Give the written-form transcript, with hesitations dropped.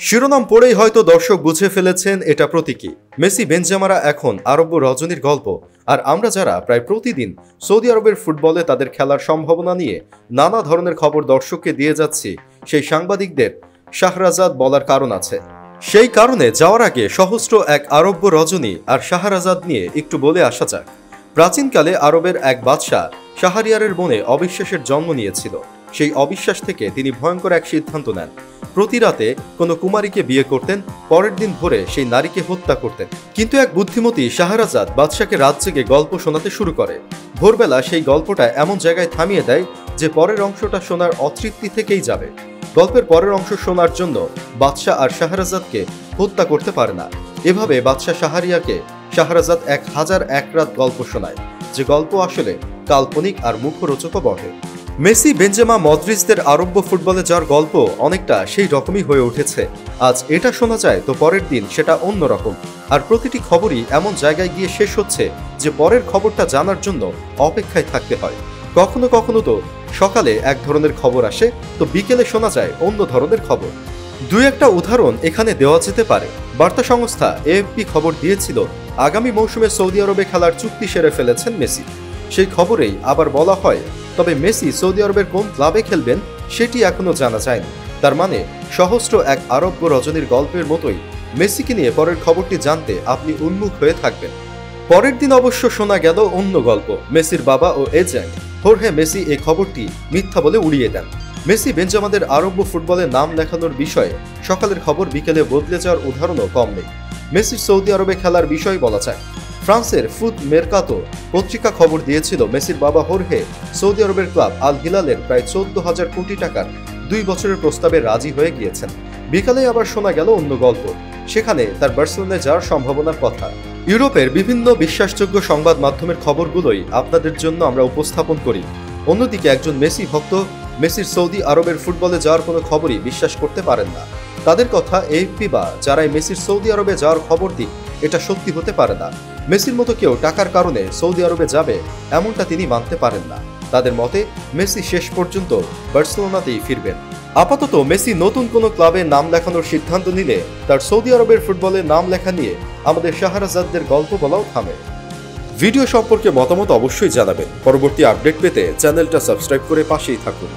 শিরোনাম পড়েই হয়তো দর্শক বুঝে ফেলেছেন এটা প্রতীকী। মেসি বেনজেমারা এখন আরব রজনীর গল্প। আর আমরা যারা প্রায় প্রতিদিন সৌদি আরবের ফুটবলে তাদের খেলার সম্ভাবনা নিয়ে নানা ধরনের খবর দর্শককে দিয়ে যাচ্ছি, সেই সাংবাদিকদের শাহরাজাদ বলার কারণ আছে। সেই কারণে যাওয়ার আগে সহস্র এক আরব্য রজনী আর শাহরাজাদ নিয়ে একটু বলে আসা যাক। প্রাচীনকালে আরবের এক বাদশাহ শাহরিয়ারের মনে অবিশ্বাসের জন্ম নিয়েছিল। সেই অবিশ্বাস থেকে তিনি ভয়ঙ্কর এক সিদ্ধান্ত নেন। প্রতি রাতে কোনো কুমারীকে বিয়ে করতেন, পরের দিন ভোরে সেই নারীকে হত্যা করতেন। কিন্তু এক বুদ্ধিমতী শাহরাজাদ বাদশাকে রাত জেগে গল্প শোনাতে শুরু করে। ভোরবেলা সেই গল্পটা এমন জায়গায় থামিয়ে দেয় যে পরের অংশটা শোনার অতৃপ্তি থেকেই যাবে। গল্পের পরের অংশ শোনার জন্য বাদশাহ আর শাহরাজাদকে হত্যা করতে পারে না। এভাবে বাদশাহ শাহরিয়ারকে শাহরাজাদ 1001 রাত গল্প শোনায়, যে গল্প আসলে কাল্পনিক আর মুখরোচকও বটে। মেসি বেনজেমা মদ্রিজদের আরব্য ফুটবলে যাওয়ার গল্প অনেকটা সেই রকমই হয়ে উঠেছে। আজ এটা শোনা যায় তো পরের দিন সেটা অন্যরকম। আর প্রতিটি খবরই এমন জায়গায় গিয়ে শেষ হচ্ছে যে পরের খবরটা জানার জন্য অপেক্ষায় থাকতে হয়। কখনো কখনো তো সকালে এক ধরনের খবর আসে, তো বিকেলে শোনা যায় অন্য ধরনের খবর। দুই একটা উদাহরণ এখানে দেওয়া যেতে পারে। বার্তা সংস্থা এএফপি খবর দিয়েছিল আগামী মৌসুমে সৌদি আরবে খেলার চুক্তি সেরে ফেলেছেন মেসি। সেই খবরেই আবার বলা হয়, তবে মেসি সৌদি আরবের কোন ক্লাবে খেলবেন সেটি এখনো জানা যায়নি। তার মানে সহস্র এক আরব্য রজনীর গল্পের মতোই মেসিকে নিয়ে পরের খবরটি জানতে আপনি উন্মুখ হয়ে থাকবেন। পরের দিন অবশ্য শোনা গেল অন্য গল্প। মেসির বাবা ও এজেন্ট হোর্হে মেসি এই খবরটি মিথ্যা বলে উড়িয়ে দেন। মেসি বেনজেমাদের আরব্য ফুটবলে নাম লেখানোর বিষয়ে সকালের খবর বিকেলে বদলে যাওয়ার উদাহরণও কম নেই। মেসির সৌদি আরবে খেলার বিষয় বলা যায়। ফ্রান্সের ফুট মেরকাতো পত্রিকা খবর দিয়েছিল মেসির বাবা হোর্হে সৌদি আরবের ক্লাব আল হিলালের প্রায় 14,000 কোটি টাকার 2 বছরের প্রস্তাবে রাজি হয়ে গিয়েছেন। বিকালে আবার শোনা গেল অন্য গল্প। সেখানে তার বার্সেলোনায় যাওয়ার সম্ভাবনার কথা। ইউরোপের বিভিন্ন বিশ্বাসযোগ্য সংবাদ মাধ্যমের খবরগুলোই আপনাদের জন্য আমরা উপস্থাপন করি। অন্যদিকে একজন মেসি ভক্ত মেসির সৌদি আরবের ফুটবলে যাওয়ার কোনো খবরই বিশ্বাস করতে পারেন না। তাদের কথা এএফপি বা যারাই মেসির সৌদি আরবে যাওয়ার খবর দিক, এটা সত্যি হতে পারে না। মেসির মতো কেউ টাকার কারণে সৌদি আরবে যাবে এমনটা তিনি মানতে পারেন না। তাদের মতে মেসি শেষ পর্যন্ত বার্সেলোনাতেই ফিরবেন। আপাতত মেসি নতুন কোনো ক্লাবে নাম লেখানোর সিদ্ধান্ত নিলে তার সৌদি আরবের ফুটবলে নাম লেখা নিয়ে আমাদের শাহরাজাদদের গল্প বলাও থামে। ভিডিও সম্পর্কে মতামত অবশ্যই জানাবেন। পরবর্তী আপডেট পেতে চ্যানেলটা সাবস্ক্রাইব করে পাশেই থাকুন।